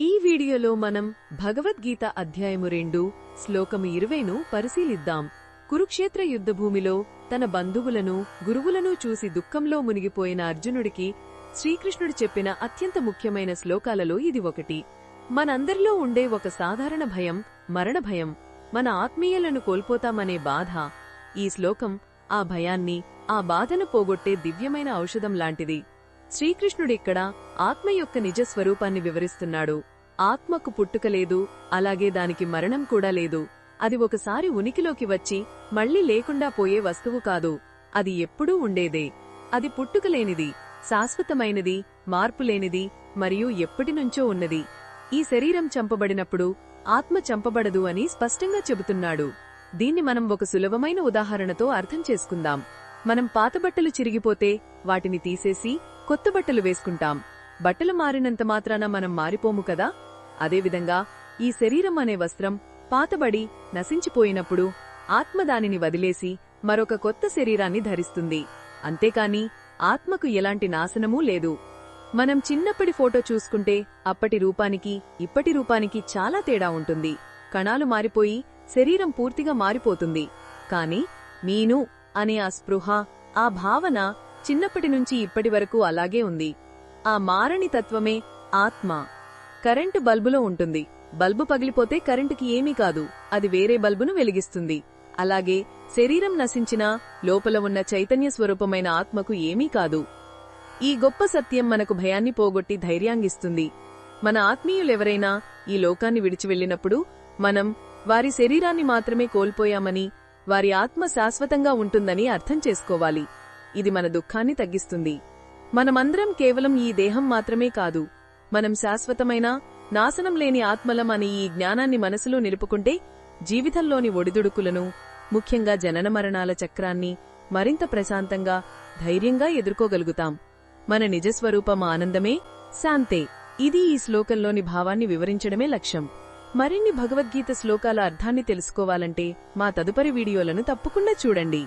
ఈ వీడియోలో మనం భగవద్గీత అధ్యాయము 2 శ్లోకము 20ను పరిశీలిద్దాం. కురుక్షేత్ర యుద్ధభూమిలో తన బంధువులను గురువులను చూసి దుఃఖంలో మునిగిపోయిన అర్జునుడికి శ్రీకృష్ణుడు చెప్పిన అత్యంత ముఖ్యమైన శ్లోకాలలో ఇది ఒకటి. మనందరిలో ఉండే ఒక సాధారణ భయం మరణ భయం. మన ఆత్మీయులను కోల్పోతామనే బాధ. ఈ శ్లోకం ఆ భయాన్ని, ఆ బాధను పోగొట్టే దివ్యమైన ఔషధం లాంటిది. శ్రీకృష్ణుడిక్కడ ఆత్మ యొక్క నిజ స్వరూపాన్ని వివరిస్తున్నాడు. ఆత్మకు పుట్టుక లేదు, అలాగే దానికి మరణం కూడా లేదు. అది ఒకసారి ఉనికిలోకి వచ్చి మళ్లీ లేకుండా పోయే వస్తువు కాదు. అది ఎప్పుడూ ఉండేదే. అది పుట్టుకలేనిది, శాశ్వతమైనది, మార్పులేనిది మరియు ఎప్పటినుంచో ఉన్నది. ఈ శరీరం చంపబడినప్పుడు ఆత్మ చంపబడదు అని స్పష్టంగా చెబుతున్నాడు. దీన్ని మనం ఒక సులభమైన ఉదాహరణతో అర్థం చేసుకుందాం. మనం పాత బట్టలు చిరిగిపోతే వాటిని తీసేసి కొత్త బట్టలు వేసుకుంటాం. బట్టలు మారినంత మాత్రాన మనం మారిపోము కదా. అదేవిధంగా ఈ శరీరం అనే వస్త్రం పాతబడి నశించిపోయినప్పుడు ఆత్మ దానిని వదిలేసి మరొక కొత్త శరీరాన్ని ధరిస్తుంది. అంతేకాని ఆత్మకు ఎలాంటి నాశనమూ లేదు. మనం చిన్నప్పటి ఫోటో చూసుకుంటే అప్పటి రూపానికి ఇప్పటి రూపానికి చాలా తేడా ఉంటుంది. కణాలు మారిపోయి శరీరం పూర్తిగా మారిపోతుంది. కాని నేను అనే ఆ స్పృహ, ఆ భావన చిన్నప్పటినుంచి ఇప్పటి వరకు అలాగే ఉంది. ఆ మారని తత్వమే ఆత్మ. కరెంటు బల్బులో ఉంటుంది. బల్బు పగిలిపోతే కరెంటుకి ఏమీ కాదు, అది వేరే బల్బును వెలిగిస్తుంది. అలాగే శరీరం నశించినా లోపల ఉన్న చైతన్య స్వరూపమైన ఆత్మకు ఏమీ కాదు. ఈ గొప్ప సత్యం మనకు భయాన్ని పోగొట్టి ధైర్యాంగిస్తుంది. మన ఆత్మీయులెవరైనా ఈ లోకాన్ని విడిచి వెళ్లినప్పుడు మనం వారి శరీరాన్ని మాత్రమే కోల్పోయామని, వారి ఆత్మ శాశ్వతంగా ఉంటుందని అర్థం చేసుకోవాలి. ఇది మన దుఃఖాన్ని తగ్గిస్తుంది. మనమందరం కేవలం ఈ దేహం మాత్రమే కాదు, మనం శాశ్వతమైన నాశనం లేని ఆత్మలం అని ఈ జ్ఞానాన్ని మనసులో నిలుపుకుంటే జీవితంలోని ఒడిదుడుకులను, ముఖ్యంగా జనన మరణాల చక్రాన్ని మరింత ప్రశాంతంగా, ధైర్యంగా ఎదుర్కోగలుగుతాం. మన నిజస్వరూపం ఆనందమే, శాంతే. ఇది ఈ శ్లోకంలోని భావాన్ని వివరించడమే లక్ష్యం. మరిన్ని భగవద్గీత శ్లోకాల అర్థాన్ని తెలుసుకోవాలంటే మా తదుపరి వీడియోలను తప్పకుండా చూడండి.